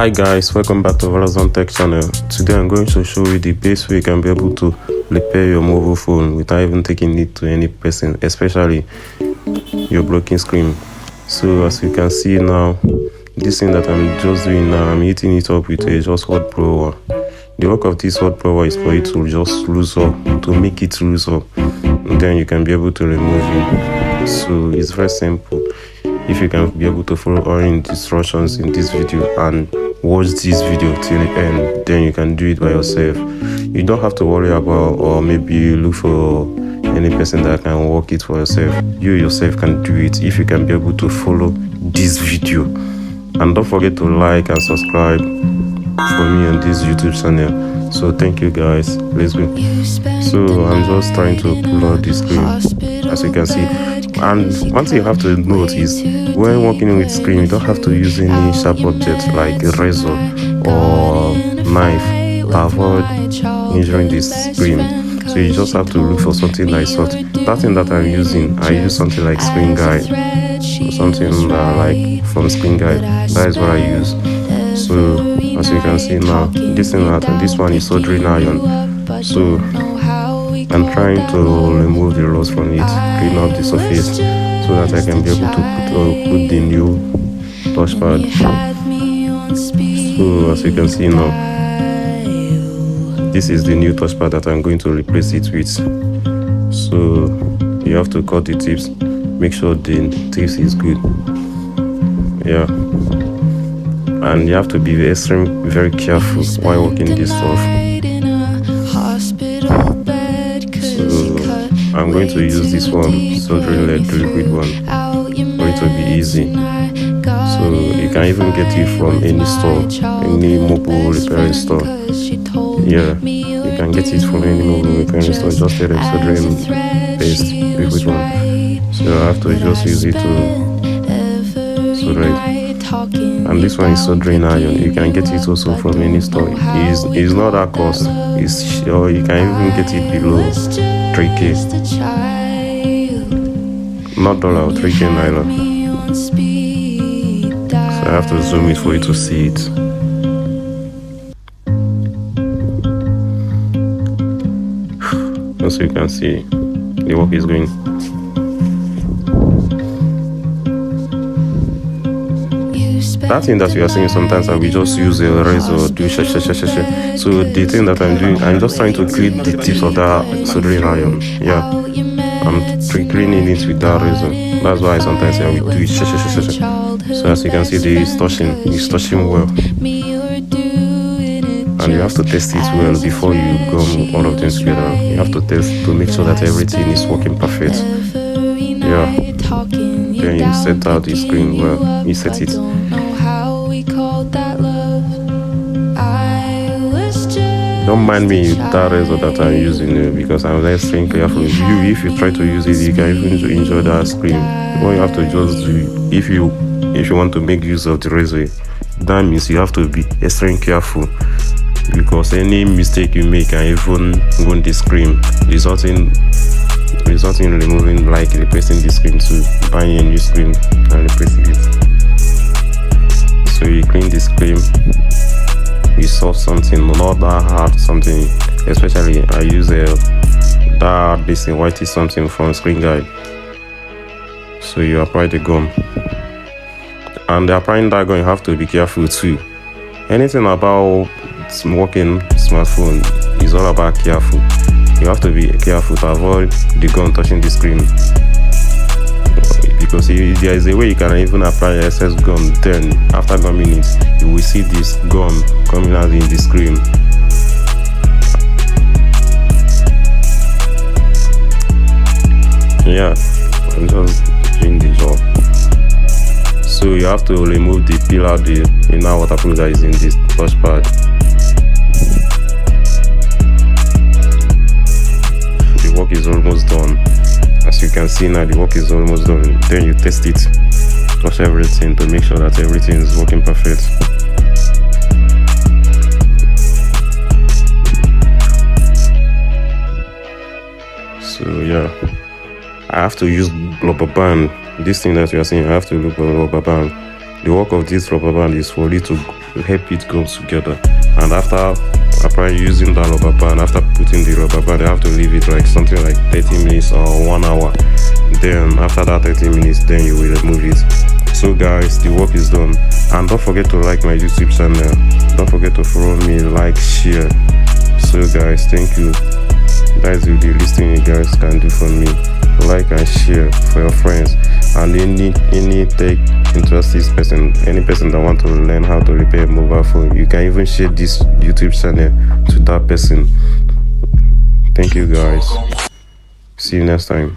Hi guys, welcome back to Horizon Tech channel. Today I'm going to show you the best way you can be able to repair your mobile phone without even taking it to any person, especially your broken screen. So as you can see now, this thing that I'm just doing now, I'm heating it up with a just hot blower. The work of this hot blower is for it to just loose up, to make it loose up, and then you can be able to remove it. So it's very simple. If you can be able to follow all instructions in this video and watch this video till the end, then you can do it by yourself. You don't have to worry about, or maybe you look for any person that can work it for yourself. You yourself can do it if you can be able to follow this video. And don't forget to like and subscribe for me on this YouTube channel. So thank you guys. Let's go. So I'm just trying to pull out this screen, as you can see. And one thing you have to note is when working with screen, you don't have to use any sharp objects like a razor or knife to avoid injuring this screen. So you just have to look for something like sort. That thing that I'm using, I use something like Screen Guide, or something like from Screen Guide. That is what I use. So as you can see now, this one is soldering iron. So I'm trying to remove the loss from it, clean up the surface so that I can be able to put the new touchpad. So as you can see now, this is the new touchpad that I'm going to replace it with. So you have to cut the tips, make sure the tips is good. Yeah, and you have to be very careful while working this stuff. I'm going to use this one, soldering lead, the liquid one, for it to be easy. So you can even get it from any store, any mobile repairing store. Yeah, you can get it from any mobile repairing store. Just get a soldering paste, liquid one. So I have to just use it to solder it. And this one is soldering iron. You can get it also from any store. It's not that cost. It's sure you can even get it below 3K. Not dollar, 3K naira. So I have to zoom it for you to see it. As you can see, the work is going. That thing that you are seeing sometimes, I will just use a razor, do So the thing that I'm doing, I'm just trying to clean the tips of that soldering iron. Yeah, I'm cleaning it with that razor. That's why sometimes I will do it. So as you can see, it's touching well. And you have to test it well before you gum all of them together. You have to test to make sure that everything is working perfect. Yeah. Then you set out the screen well. You set it. Don't mind me that razor that I'm using because I'm less staying careful. If you try to use it, you can even enjoy that screen. What you have to just do, if you want to make use of the razor, that means you have to be extremely careful, because any mistake you make can even ruin the screen, resulting in removing, like replacing the screen, to buying a new screen and replacing it. So you clean the screen, you solve something, not that hard something, especially I use that basic whitey something from Screen Guide. So you apply the gum, and applying that gum, you have to be careful too. Anything about working smartphone is all about careful. You have to be careful to avoid the gum touching the screen, because there is a way you can even apply excess gum. Then after gumming it, you will see this gum coming out in the screen. Yeah, I'm just doing the job. So you have to remove the peel out the inner waterproof that is in this touchpad. The work is almost done. As you can see now, the work is almost done. Then you test it, touch everything to make sure that everything is working perfect. So yeah, I have to use rubber band. This thing that you are seeing, I have to look for rubber band. The work of this rubber band is for it to help it come together. And after using that rubber band, after putting the rubber band, they have to leave it like something like 30 minutes or 1 hour. Then after that 30 minutes, then you will remove it. So guys, the work is done. And don't forget to like my YouTube channel. Don't forget to follow me, like, share. So guys, thank you. That is the least thing you guys can do for me. Like and share for your friends, and any tech interested person, any person that want to learn how to repair a mobile phone, you can even share this YouTube channel to that person. Thank you guys. See you next time.